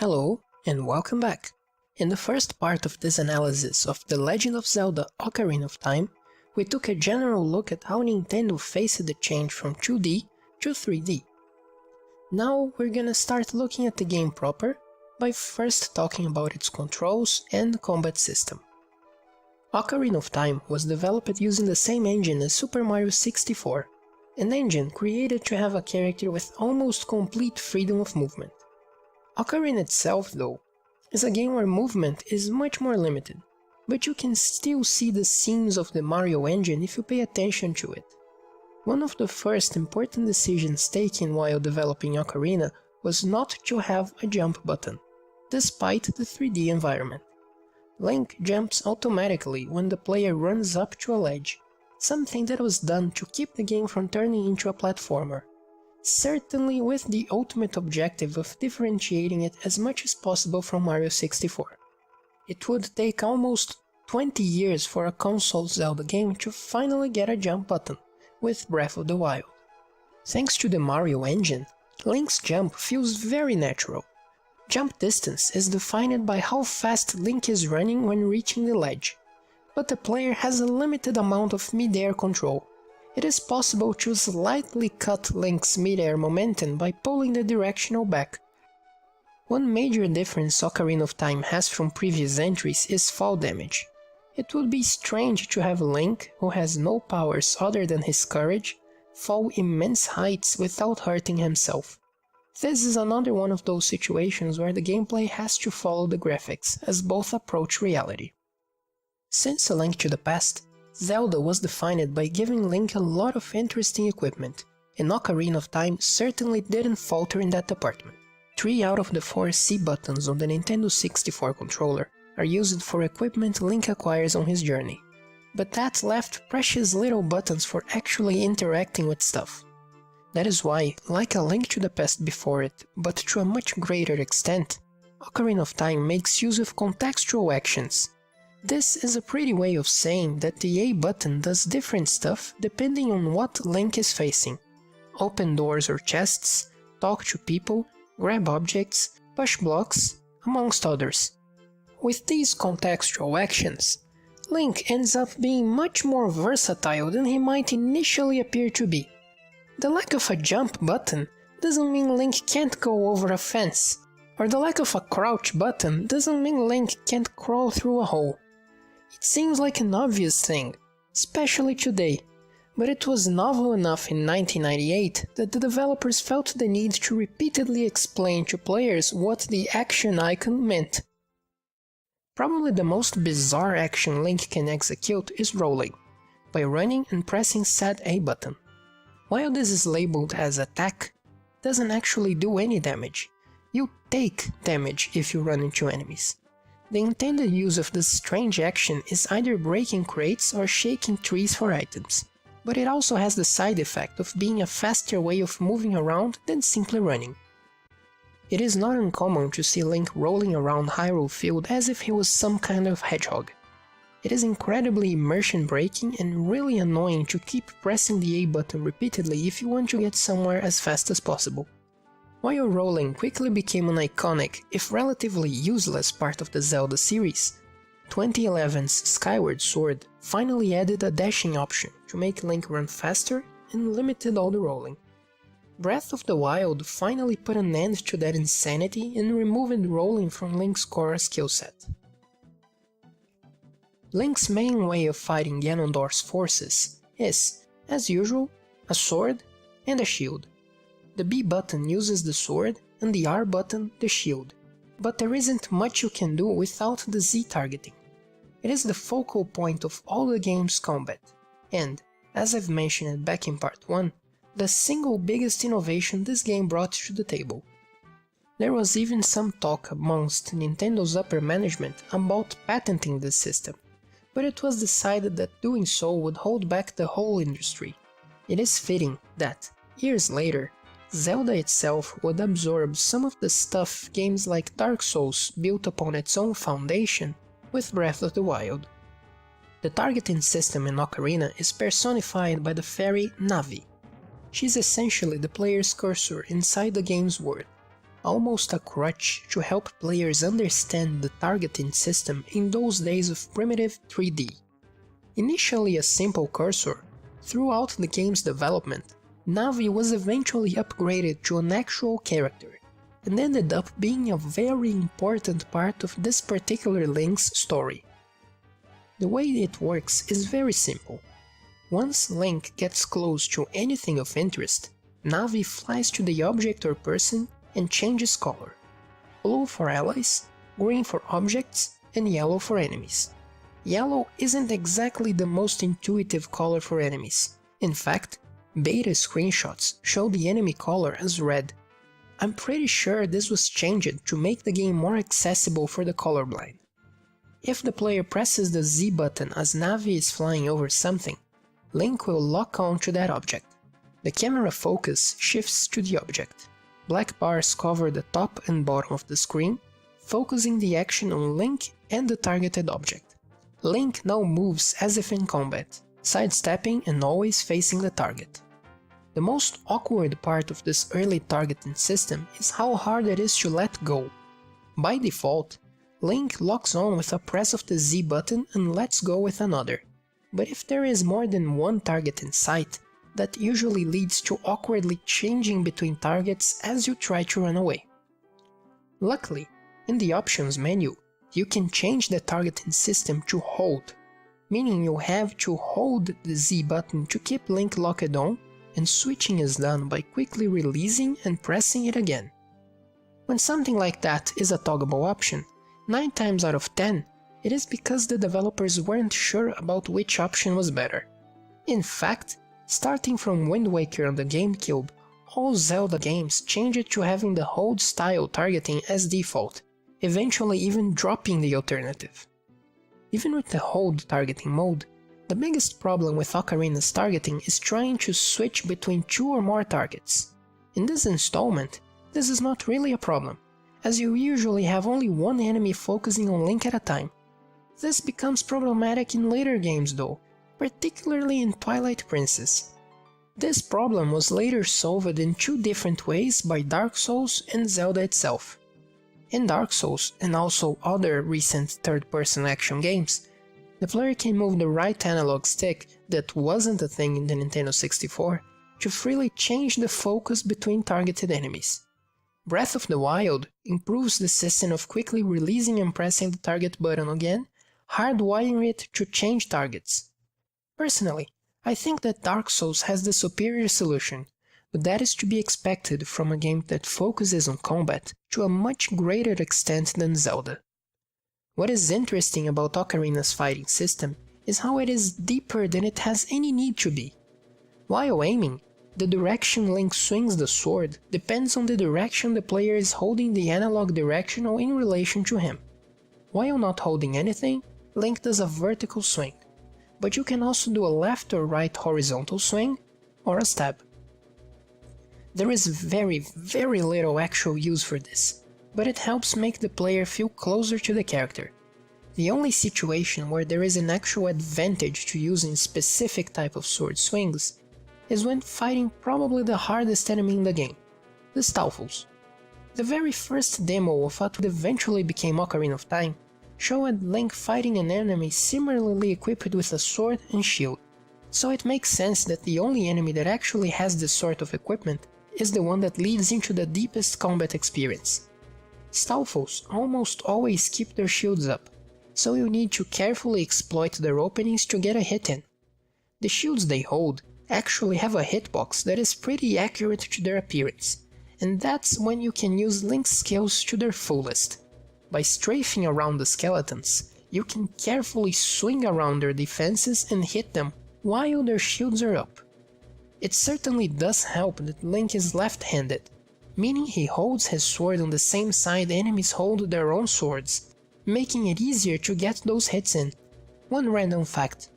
Hello, and welcome back. In the first part of this analysis of The Legend of Zelda Ocarina of Time, we took a general look at how Nintendo faced the change from 2D to 3D. Now we're gonna start looking at the game proper, by first talking about its controls and combat system. Ocarina of Time was developed using the same engine as Super Mario 64, an engine created to have a character with almost complete freedom of movement. Ocarina itself, though, is a game where movement is much more limited, but you can still see the seams of the Mario engine if you pay attention to it. One of the first important decisions taken while developing Ocarina was not to have a jump button, despite the 3D environment. Link jumps automatically when the player runs up to a ledge, something that was done to keep the game from turning into a platformer, certainly with the ultimate objective of differentiating it as much as possible from Mario 64. It would take almost 20 years for a console Zelda game to finally get a jump button, with Breath of the Wild. Thanks to the Mario engine, Link's jump feels very natural. Jump distance is defined by how fast Link is running when reaching the ledge, but the player has a limited amount of mid-air control. It is possible to slightly cut Link's mid-air momentum by pulling the directional back. One major difference Ocarina of Time has from previous entries is fall damage. It would be strange to have Link, who has no powers other than his courage, fall immense heights without hurting himself. This is another one of those situations where the gameplay has to follow the graphics, as both approach reality. Since A Link to the Past, Zelda was defined by giving Link a lot of interesting equipment, and Ocarina of Time certainly didn't falter in that department. 3 out of the 4 C buttons on the Nintendo 64 controller are used for equipment Link acquires on his journey, but that left precious little buttons for actually interacting with stuff. That is why, like A Link to the Past before it, but to a much greater extent, Ocarina of Time makes use of contextual actions. This is a pretty way of saying that the A button does different stuff depending on what Link is facing. Open doors or chests, talk to people, grab objects, push blocks, amongst others. With these contextual actions, Link ends up being much more versatile than he might initially appear to be. The lack of a jump button doesn't mean Link can't go over a fence, or the lack of a crouch button doesn't mean Link can't crawl through a hole. It seems like an obvious thing, especially today, but it was novel enough in 1998 that the developers felt the need to repeatedly explain to players what the action icon meant. Probably the most bizarre action Link can execute is rolling, by running and pressing said A button. While this is labeled as attack, it doesn't actually do any damage. You take damage if you run into enemies. The intended use of this strange action is either breaking crates or shaking trees for items, but it also has the side effect of being a faster way of moving around than simply running. It is not uncommon to see Link rolling around Hyrule Field as if he was some kind of hedgehog. It is incredibly immersion breaking and really annoying to keep pressing the A button repeatedly if you want to get somewhere as fast as possible. While rolling quickly became an iconic, if relatively useless part of the Zelda series, 2011's Skyward Sword finally added a dashing option to make Link run faster and limited all the rolling. Breath of the Wild finally put an end to that insanity and removed rolling from Link's core skillset. Link's main way of fighting Ganondorf's forces is, as usual, a sword and a shield. The B button uses the sword and the R button the shield, but there isn't much you can do without the Z targeting. It is the focal point of all the game's combat, and, as I've mentioned back in part 1, the single biggest innovation this game brought to the table. There was even some talk amongst Nintendo's upper management about patenting this system, but it was decided that doing so would hold back the whole industry. It is fitting that, years later, Zelda itself would absorb some of the stuff games like Dark Souls built upon its own foundation with Breath of the Wild. The targeting system in Ocarina is personified by the fairy Navi. She's essentially the player's cursor inside the game's world. almost a crutch to help players understand the targeting system in those days of primitive 3D. Initially a simple cursor, throughout the game's development, Navi was eventually upgraded to an actual character, and ended up being a very important part of this particular Link's story. The way it works is very simple. Once Link gets close to anything of interest, Navi flies to the object or person and changes color. Blue for allies, green for objects, and yellow for enemies. Yellow isn't exactly the most intuitive color for enemies. In fact, beta screenshots show the enemy color as red. I'm pretty sure this was changed to make the game more accessible for the colorblind. If the player presses the Z button as Navi is flying over something, Link will lock on to that object. The camera focus shifts to the object. Black bars cover the top and bottom of the screen, focusing the action on Link and the targeted object. Link now moves as if in combat, sidestepping and always facing the target. The most awkward part of this early targeting system is how hard it is to let go. By default, Link locks on with a press of the Z button and lets go with another, but if there is more than one target in sight, that usually leads to awkwardly changing between targets as you try to run away. Luckily, in the options menu, you can change the targeting system to hold, meaning you have to hold the Z button to keep Link locked on, and switching is done by quickly releasing and pressing it again. When something like that is a toggleable option, 9 times out of 10, it is because the developers weren't sure about which option was better. In fact, starting from Wind Waker on the GameCube, all Zelda games changed to having the hold style targeting as default, eventually even dropping the alternative. Even with the hold targeting mode, the biggest problem with Ocarina's targeting is trying to switch between 2 or more targets. In this installment, this is not really a problem, as you usually have only one enemy focusing on Link at a time. This becomes problematic in later games though, particularly in Twilight Princess. This problem was later solved in 2 different ways by Dark Souls and Zelda itself. In Dark Souls, and also other recent third-person action games, the player can move the right analog stick, that wasn't a thing in the Nintendo 64, to freely change the focus between targeted enemies. Breath of the Wild improves the system of quickly releasing and pressing the target button again, hardwiring it to change targets. Personally, I think that Dark Souls has the superior solution, but that is to be expected from a game that focuses on combat to a much greater extent than Zelda. What is interesting about Ocarina's fighting system is how it is deeper than it has any need to be. While aiming, the direction Link swings the sword depends on the direction the player is holding the analog directional in relation to him. While not holding anything, Link does a vertical swing, but you can also do a left or right horizontal swing, or a stab. There is very little actual use for this, but it helps make the player feel closer to the character. The only situation where there is an actual advantage to using specific type of sword swings is when fighting probably the hardest enemy in the game, the Stalfos. The very first demo of what eventually became Ocarina of Time showed Link fighting an enemy similarly equipped with a sword and shield, so it makes sense that the only enemy that actually has this sort of equipment is the one that leads into the deepest combat experience. Stalfos almost always keep their shields up, so you need to carefully exploit their openings to get a hit in. The shields they hold actually have a hitbox that is pretty accurate to their appearance, and that's when you can use Link's skills to their fullest. By strafing around the skeletons, you can carefully swing around their defenses and hit them while their shields are up. It certainly does help that Link is left-handed, meaning he holds his sword on the same side enemies hold their own swords, making it easier to get those hits in. One random fact: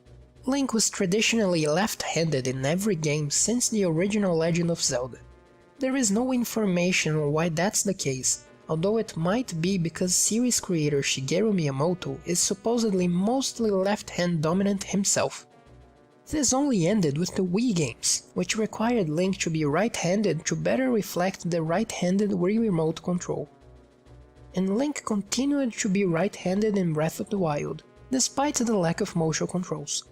Link was traditionally left-handed in every game since the original Legend of Zelda. There is no information on why that's the case, although it might be because series creator Shigeru Miyamoto is supposedly mostly left-hand dominant himself. This only ended with the Wii games, which required Link to be right-handed to better reflect the right-handed Wii remote control. And Link continued to be right-handed in Breath of the Wild, despite the lack of motion controls.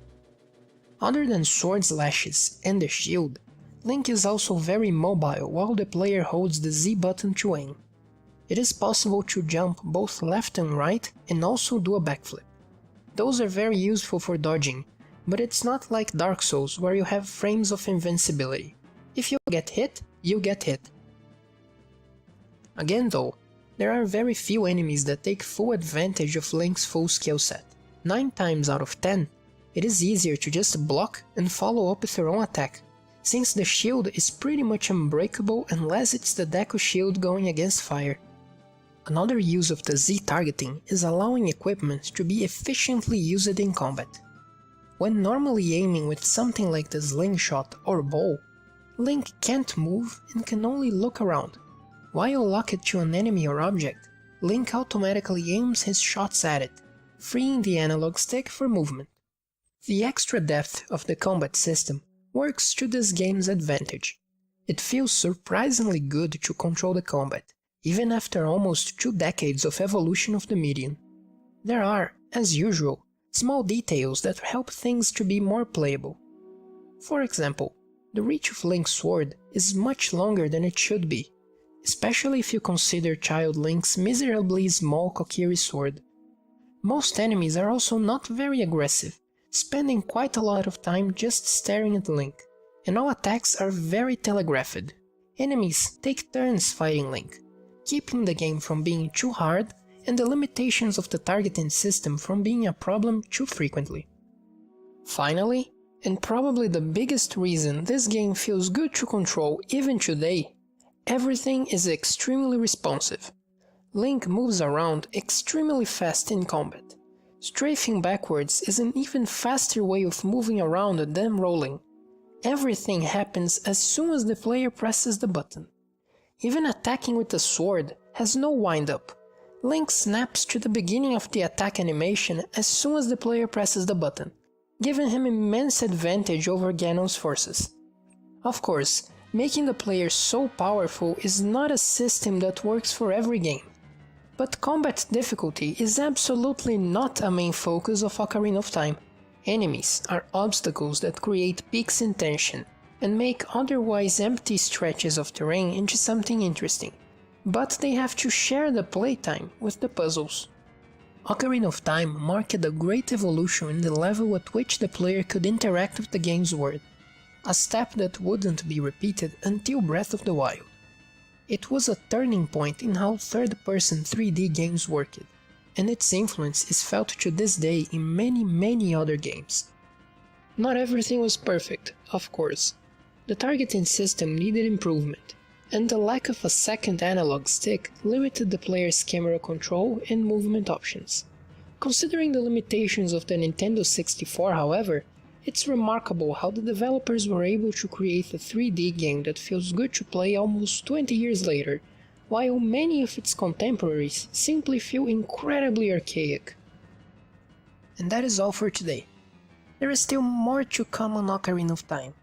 Other than sword slashes and the shield, Link is also very mobile while the player holds the Z button to aim. It is possible to jump both left and right and also do a backflip. Those are very useful for dodging, but it's not like Dark Souls where you have frames of invincibility. If you get hit, you get hit. Again though, there are very few enemies that take full advantage of Link's full skill set. 9 times out of 10, it is easier to just block and follow up with your own attack, since the shield is pretty much unbreakable unless it's the Deku shield going against fire. Another use of the Z targeting is allowing equipment to be efficiently used in combat. When normally aiming with something like the slingshot or bow, Link can't move and can only look around. While locked to an enemy or object, Link automatically aims his shots at it, freeing the analog stick for movement. The extra depth of the combat system works to this game's advantage. It feels surprisingly good to control the combat, even after almost 2 decades of evolution of the medium. There are, as usual, small details that help things to be more playable. For example, the reach of Link's sword is much longer than it should be, especially if you consider Child Link's miserably small Kokiri sword. Most enemies are also not very aggressive, spending quite a lot of time just staring at Link, and all attacks are very telegraphed. Enemies take turns fighting Link, keeping the game from being too hard and the limitations of the targeting system from being a problem too frequently. Finally, and probably the biggest reason this game feels good to control even today, everything is extremely responsive. Link moves around extremely fast in combat. Strafing backwards is an even faster way of moving around than rolling. Everything happens as soon as the player presses the button. Even attacking with a sword has no wind-up. Link snaps to the beginning of the attack animation as soon as the player presses the button, giving him immense advantage over Ganon's forces. Of course, making the player so powerful is not a system that works for every game. But combat difficulty is absolutely not a main focus of Ocarina of Time. Enemies are obstacles that create peaks in tension and make otherwise empty stretches of terrain into something interesting, but they have to share the playtime with the puzzles. Ocarina of Time marked a great evolution in the level at which the player could interact with the game's world, a step that wouldn't be repeated until Breath of the Wild. It was a turning point in how third-person 3D games worked, and its influence is felt to this day in many other games. Not everything was perfect, of course. The targeting system needed improvement, and the lack of a second analog stick limited the player's camera control and movement options. Considering the limitations of the Nintendo 64, however, it's remarkable how the developers were able to create a 3D game that feels good to play almost 20 years later, while many of its contemporaries simply feel incredibly archaic. And that is all for today. There is still more to come on Ocarina of Time,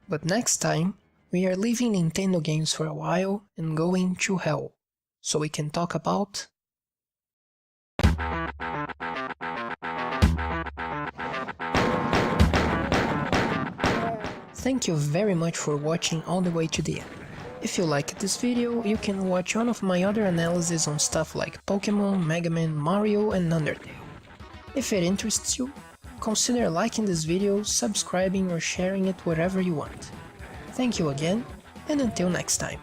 but next time we are leaving Nintendo games for a while and going to hell, so we can talk about Thank you very much for watching all the way to the end. If you liked this video, you can watch one of my other analyses on stuff like Pokemon, Mega Man, Mario and Undertale. If it interests you, consider liking this video, subscribing or sharing it wherever you want. Thank you again, and until next time.